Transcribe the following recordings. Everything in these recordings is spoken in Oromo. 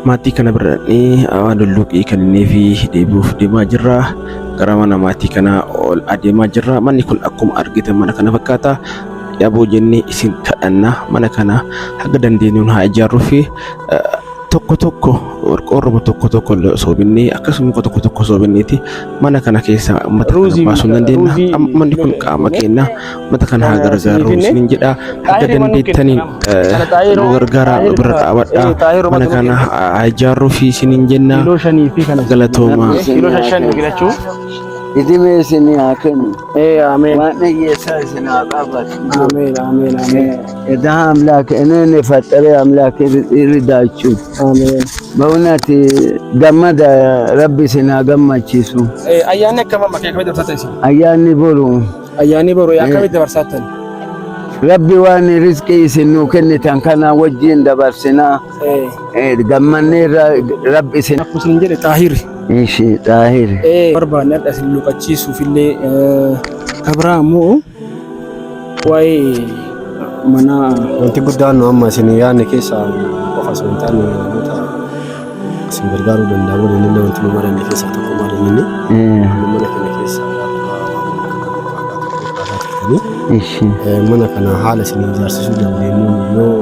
maatii kana birranii dulluqii kanneen fi deebi'uuf deemaa jirra. Gara mana maatii kana ol adeemaa jirra. Manni kun akkuma argitan mana kana fakkaata. Yaaboo jennee isin kadhanna mana kana haga dandeenyuun haa ijaarruu fi tokko qorqoorroo tokko soobinne akkasuma tokko soobinneeti mana kana keessa ummata kana baasuu dandeenya. Manni kun qaama keenya ummata kana haa gargaaru isiniin jedha. Haga dandeettaniin nu gargaara bira dhaabadha. Mana kana haa ijaarruu fi isiniin jenna. Galatooma. Idime sini akan. Amin. Mana yesa sini akabat. Amin. Eda amlak ene fatare amlak iridachu. Amin. Baunati gamada Rabbi sina gammachisu. Ayyaanni akkam makee kamii dabarsatan isin? Ayyaanni boru. Ayyaanni boru akkamii dabarsatan? Rabbi waan rizqi isin nu kennitan kana wajjin dabarsina. Gammanne Rabbi isin. Akkuma isin jedhe Taahir. Ishi Taahir. Barbaanne adda isin luqachiisuuf illee Abrahaamoo waa'ee mana wanti guddaan nu amma isin yaadne keessaa qofa osoo hin taane namoota isin gargaaruu danda'a waliin illee wanti nu maranne keessaa tokko maranne mana kana keessaa mana kana haala isin ijaarsisuu dandeenyu yoo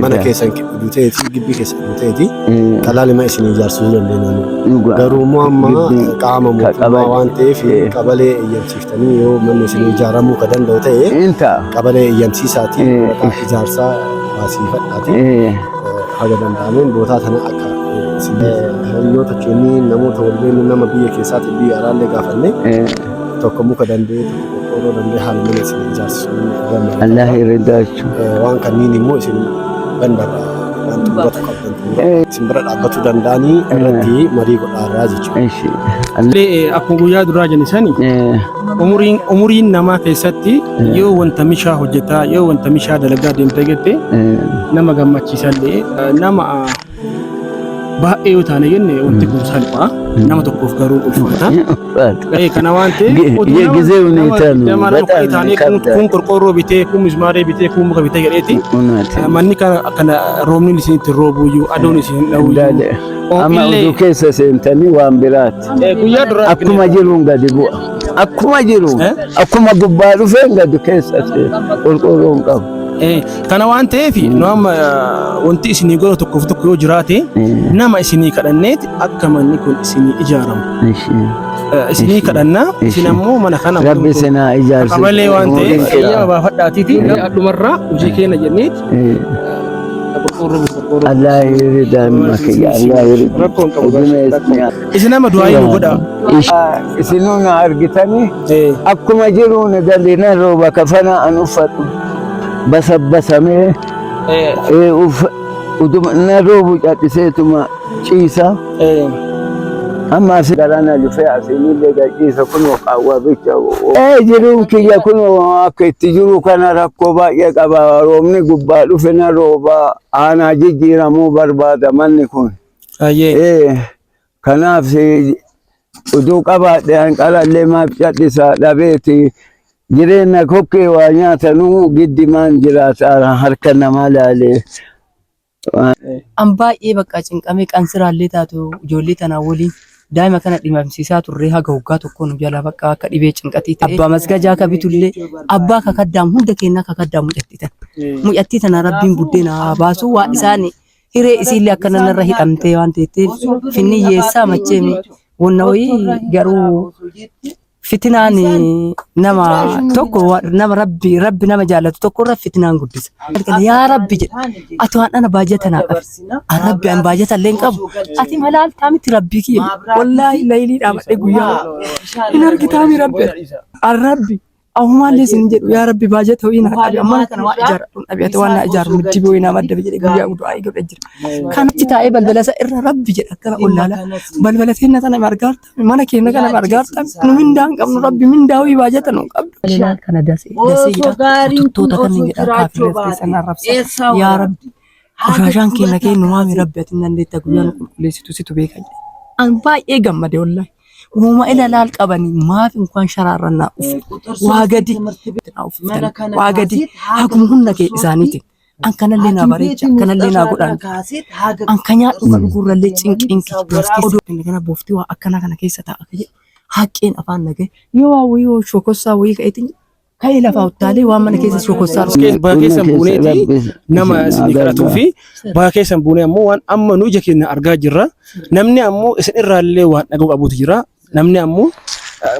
mana keessan duteeti gibbii keessan duteeti qalaalima isin ijaarsisuu dandeenyu garuu immoo amma qaama mootummaa waan ta'eef qabalee eeyyamsiiftanii yoo manni isin ijaaramuu ka danda'u ta'e qabalee eeyyamsiisaatiin ijaarsaa baasiifadhaati haga danda'ameen bootaa tana akka hiriyoota keenii namoota walbeen nama biyya keessaatti biyya alaallee gaafanne tokko muka danda'e tokko danda'e haala mana isin ijaarsisuu danda'u. Allah irridaachu. Waan kanniin immoo isin gandarra waan tubbatu qabdan isin bira dhaabbatuu danda'anii irratti marii godhaarraa jechuudha. Akkuma guyyaa duraa jennisani umuriin namaa keessatti yoo wanta mishaa hojjetaa yoo wanta mishaa dalagaa deemtee jettee nama gammachiisallee nama baay'ee yoo taane jenne wanti kun salphaa nama tokkoof garuu ulfaata. Kana waan ta'eef kun qorqoorroo bitee kun mismaaree bitee kun muka bitee jedheeti manni kana roobni isinitti roobuyyuu aduun isin dhawuyyuu amma oduu keessa seentanii waan biraati akkuma jiruun gadi bu'a akkuma jiru akkuma gubbaa dhufeen gadi keessa qorqoorroon qabu. Kana waan ta'eef nu amma wanti isinii godhu tokko yoo jiraate nama isinii kadhanneeti akka manni kun isinii ijaaramu. Isinii kadhannaa isin ammoo mana kana Rabbi isinaa ijaarsisu. Qabalee waan ta'eef eeyyama baafadhaatiiti dhumarraa hojii keenya jenneeti. Allah yiridan makiyya Allah yiridan. Rakkoon qabu. Isin nama du'aayi godha. Isinuu argitanii akkuma jiruun galina rooba kafana an uffatu. Basabbasamee na roobu cadhiseetuma ciisa amma asi garana dhufee asiinillee gadhiisa kunoo qaawwa bicha jiruun kiyya kunoo akka itti jiru kana rakkoo baay'ee qaba roobni gubbaa dhufe na rooba aanaa jijjiiramuu barbaada manni kun kanaaf uduu qabaadhe hanqalallee maaf cadhisa dhabeeti jireenya kokkee waa nyaatanuu giddimaan jiraata harka namaa laalee. An baay'ee bakka cinqamee qansiraallee taatu ijoollee tanaa waliin daa'ima kana dhimamsiisaa turre haga waggaa tokko nu jala bakka akka dhibee cinqatii ta'e. Abbaa masgajaa kabitullee abbaa kakaddaam hunda keenyaa kakaddaam mucattitan. Mucattii tana rabbiin buddeena baasuu waa isaan hiree isiillee akka nanarra hidhamtee waan ta'eef finni yeessaa macheemi wanna wayii garuu fitinaan nama tokko nama rabbi nama jaalatu tokko irra fitinaan guddisa. Yaa rabbi jedha ati waan ana baajata naa qabi. Rabbi an baajata illee qabu. Ati malaal taamiti rabbii kiyya. Wallaahi laylii dhaabadhe guyyaa. Hin argitaami rabbi. Rabbi ahumaallee sin jedhu yaa rabbi baajata ho'i naa qabi. Amma kana waa ijaaradhuun dhabeete waan naa ijaaru muddi boo'ii naa madda jedhe guyyaa du'aa godha jira. Kanatti taa'ee balbala isa irra rabbi jedha akkana ollaala. Balbala keenya tana margaarta mana keenya kana margaarta nu mindaan qabnu rabbi mindaa ho'i baajata nu qabdu. Kana dasee tuttoota kanneen jedha kaafireef keessan arrabsa. Yaa rabbi qoshashaan keenya kennu maami rabbi ati dandeetta guyyaa nu qulqulleessitu situ beeka jedhe. An baay'ee gammade wallaahi. Uumama ilaalaal qabanii maaf inkaan sharaarrannaa uffatu waa gadi haguma hunda kee isaaniiti Angkana lena barecha, angkana lena godhan. Angkanya dhuga le cinqinki. Odo kana bofti wa akkana kana keessa ta'a. Haqqeen afaan nagee yoo wayii shokosaa wayii ka'eetiin ka'ee lafa uttaalee waan mana keessa shokosaa baa keessan buuneeti nama isinii kadhatuu fi baa keessan buunee ammoo waan amma nu ija keenya argaa jirra. Namni ammoo isin irraallee waan dhaga'u qabuutu jira. Namni ammoo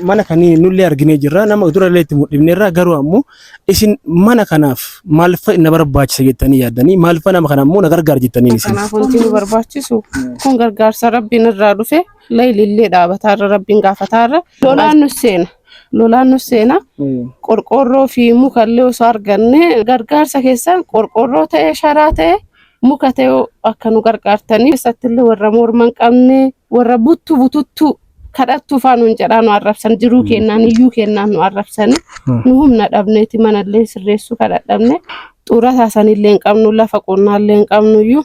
mana kanii nullee arginee jirra. Nama durallee itti mul'ifneerra garuu ammoo isin mana kanaaf maal fa'i na barbaachisa jettanii yaaddanii maal fa'a nama kana ammoo na gargaar jettanii isin. Kanaaf wanti nu barbaachisu kun gargaarsa Rabbiin irraa dhufe laylillee dhaabataarra Rabbiin gaafataarra lolaan nu seena qorqorroo fi mukallee osoo arganne gargaarsa keessan qorqorroo ta'e sharaa ta'e muka ta'e akka nu gargaartanii keessattillee warra morman qabne warra bututtu kadhattuu faanuun jedhaa nu arrabsan jiruu kennaan iyyuu kennaan nu arrabsan nu humna dhabneeti manallee sirreessuu kadhadhabne xuurataa sanillee hin qabnu lafa qonnaallee hin qabnu iyyuu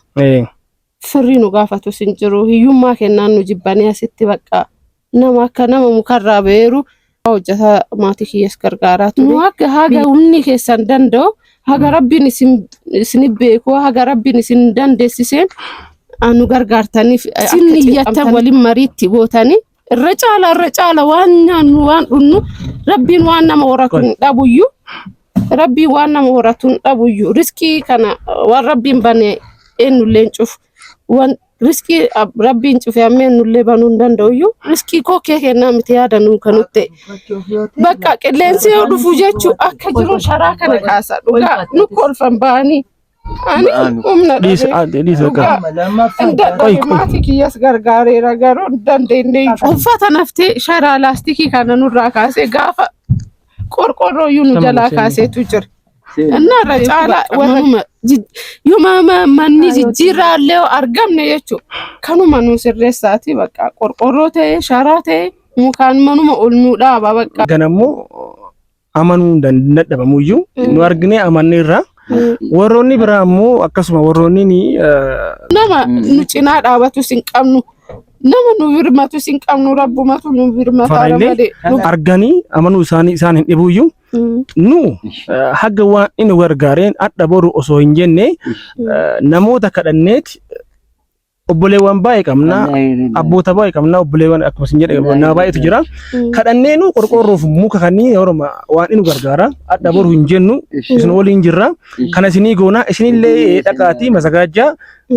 firri nu gaafatu sin jiru hiyyummaa kennaan nu jibbanii asitti bakka nama akka nama mukarraa beeru hojjeta maatii kiyyaas gargaaraa ture. Nu akka haga humni keessan danda'u haga Rabbiin isin beeku haga Rabbiin isin dandeessiseen nu gargaartaniif isin iyyattan waliin mariitti bootanii irra caala waan nyaannu waan dhunnu Rabbiin waan nama horatu hin dhabuyyuu Rabbiin waan nama horatu hin dhabuyyuu riskii kana waan Rabbiin bane eenyulleen cufu waan riskii Rabbiin cufe ammeen nullee banuu hin danda'uyyuu riskii kookee kennaa miti yaadanuu kanutti bakka qilleensi yoo dhufu jechuu akka jiru sharaa kana kaasa dhugaa nu kolfan ba'anii ani humna maatii kiyyaas gargaareera garuu dandeenye uffata naftee sharaa laastikii kana nurraa kaasee gaafa qorqorrooyyuu nu jalaa kaaseetu jira. Narra caala warra yoo manni jijjiirraallee argamne jechuudha. Kanuma nu sirreessaati bakka qorqorroo ta'e sharaa ta'e mukaan manuma ol nu dhaaba bakka. Ganammoo amanuu dadhabamuyyuu nu arginee amanneerra. Warroonni biraa ammoo akkasuma warroonni nama nu cinaa dhaabatu sin qabnu. Nama nu birmatu sin qabnu rabbumatu nu birmataa malee arganii amanuu isaan hin dhibuyyuu nu haga waan inni gargaareen adda boru osoo hin jenne namoota kadhanneeti obboleewwan baay'ee qabna abboota baay'ee qabna obboleewwan akkuma isin jedhe nama baay'eetu jira kadhannee nu qorqorroof muka kannii yoroma waan inni gargaara adda boru hin jennu isin waliin jirra kana isinii goona isinillee dhaqaatii masagaajaa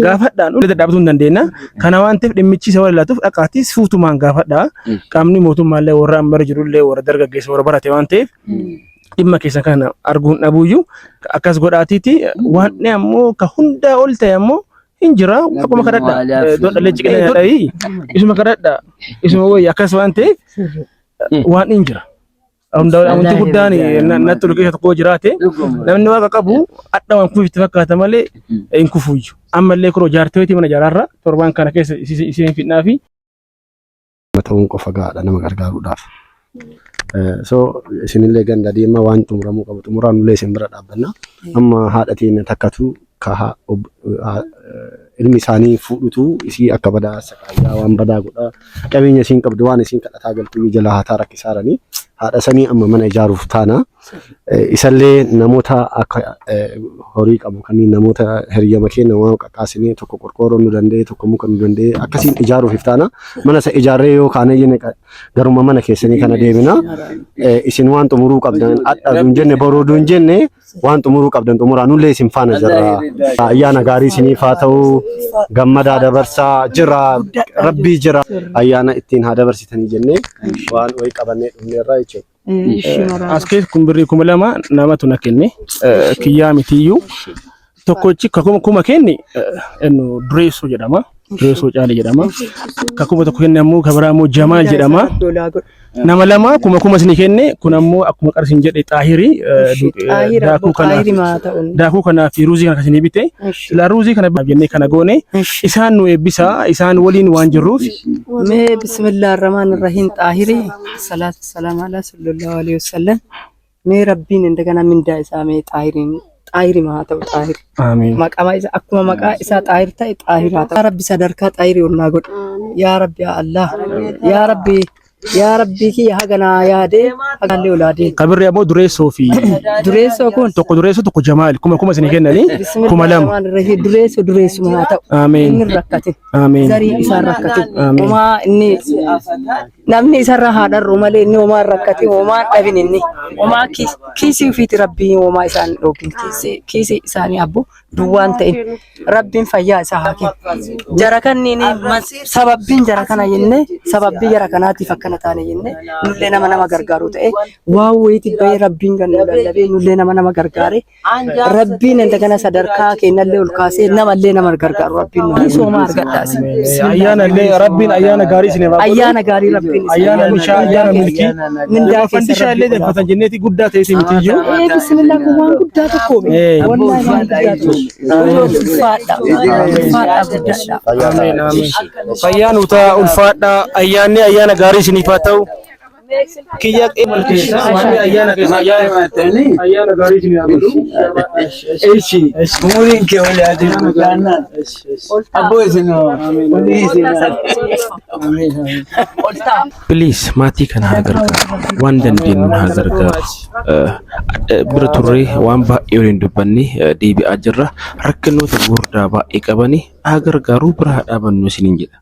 gaafadhaan ulee dadhabtuu hin dandeenya kana waan ta'eef dhimmichi isa waliin dhaqaatii fuutumaan gaafadhaa qaamni mootummaallee warra amma jirullee warra dargaggeessa warra barate waan ta'eef dhimma keessa kana arguun dhabuuyyuu akkas godhaatiiti waan ammoo ka hundaa ol ta'e ammoo hin jira akkuma kadhadha dodhalee ciqilaa dhahii isuma kadhadha isuma wayii akkas waan ta'eef waan hin jira. Amantii guddaan natti ol keessa tokko jiraate namni waaqa qabu adda waan kufiitti fakkaata malee hin kufuuyyu. Ammallee kuroo jaarteetii mana jaararra torbaan kana keessa isiin fidnaa fi ta'uun qofa gaadha nama gargaaruudhaaf. So isinillee ganda deemaa waan xumuramuu qabu xumuraan nullee isin bira dhaabbanna. Amma haadhatiin takkatu ka ilmi isaanii fuudhutu isii akka badaa saqaayaa waan badaa godha qabeenya isiin qabdu waan isiin kadhataa galtu jalaa hataa rakkisaaranii haadha sanii amma mana ijaaruuf taana isallee namoota akka horii qabu kanneen namoota hiriyyama keenya waan qaqqaasinee tokko qorqoorroo nu danda'e tokko muka nu danda'e akkasiin ijaaruuf taana mana isa ijaarree yoo kaane jenne garuma mana keessanii kana deemina isin waan xumuruu qabdan adda hin jenne barooduu hin jenne waan xumuruu qabdan xumuraa nullee isin faana jirra ayyaana gaarii isiniif haa ta'u gammadaa dabarsaa jira rabbii jira ayyaana ittiin haa dabarsitanii jennee waan wayii qabannee dhumneerraa jechuudha. As keessa kun birrii 2,000 namatu na kenne kiyyaa mitiyyuu tokkochi kuma kenni dureessoo jedhama. Dureessoo caalee jedhama. Kakuma tokko kenne ammoo kabiraa ammoo Jamaal jedhama. Nama lama kuma isinii kenne kun ammoo akkuma qarsiin jedhe Xaahirii daakuu kanaa fi ruuzii kana isinii bite. Silaa ruuzii kana jennee kana goone isaan nu eebbisaa isaan waliin waan jirruuf. Mee bismillahir rahmanir rahim Xaahirii salaatu salaam ala sallallahu alaihi wasallam. Mee Rabbiin indagana mindaa isaa mee Xaahiriin Xaahiri maa ta'u Xaahiri. Amiin. Maqaa isa akkuma maqaa isaa Xaahir ta'e Xaahir haa ta'u. Yaa Rabbi sadarkaa Xaahiri ol naa godha. Yaa Rabbi yaa Allah. Yaa Rabbi yaa rabbii kiyya haganaa yaadee hagallee olaadee kabirri ammoo dureessoo fi dureessoo kun tokko dureessoo tokko jamaal kuma isinii kennanii kuma lama dureessuma haa ta'u Ameen. inni rakkate Ameen. zarii isaan rakkate Ameen. homaa inni namni isarra haa dharru malee inni homaa rakkate homaa dhabin inni homaa kiisii ufiiti rabbii homaa isaan dhoofin kiisii isaanii abbo duwwaan ta'in rabbiin fayyaa isaa haa kennu jara kanniin sababbiin jara kana jenne sababbii jara kanaatiif akkana taane jenne nullee nama gargaaru ta'e waa wayiiti bahee rabbiin gannu lallabee nullee nama gargaare rabbiin endagana sadarkaa kennallee ol kaasee namallee nama gargaaru rabbiin nu sooma argadhaas ayyaana illee rabbiin ayyaana gaarii isin eebaa ayyaana gaarii rabbiin ayyaana mishaa ayyaana milkii mindaa fandishaa illee dalfatan jenneeti guddaa ta'e isin mitiyyuu bismillah kun waan guddaa tokko wallahi waan guddaa tokko Ameen ameen. Fayyaan utaa ulfaadhaa ayyaanni ayyaana gaarii isiniif haa ta'u. Kiyya qeemal keessa waan ayyaana keessa ayyaana gaarii isiniif haa ta'u. Echi umuriin kee wali adeemu kaanaan abboo isinoo wali isinaa. Please maatii kana haa gargaaru waan dandeenyu haa gargaaru bira turree waan baay'ee waliin dubbanni deebi'aa jirra rakkinnoota gurguddaa baay'ee qabanii haa gargaaru bira haa dhaabannu isiniin jedha.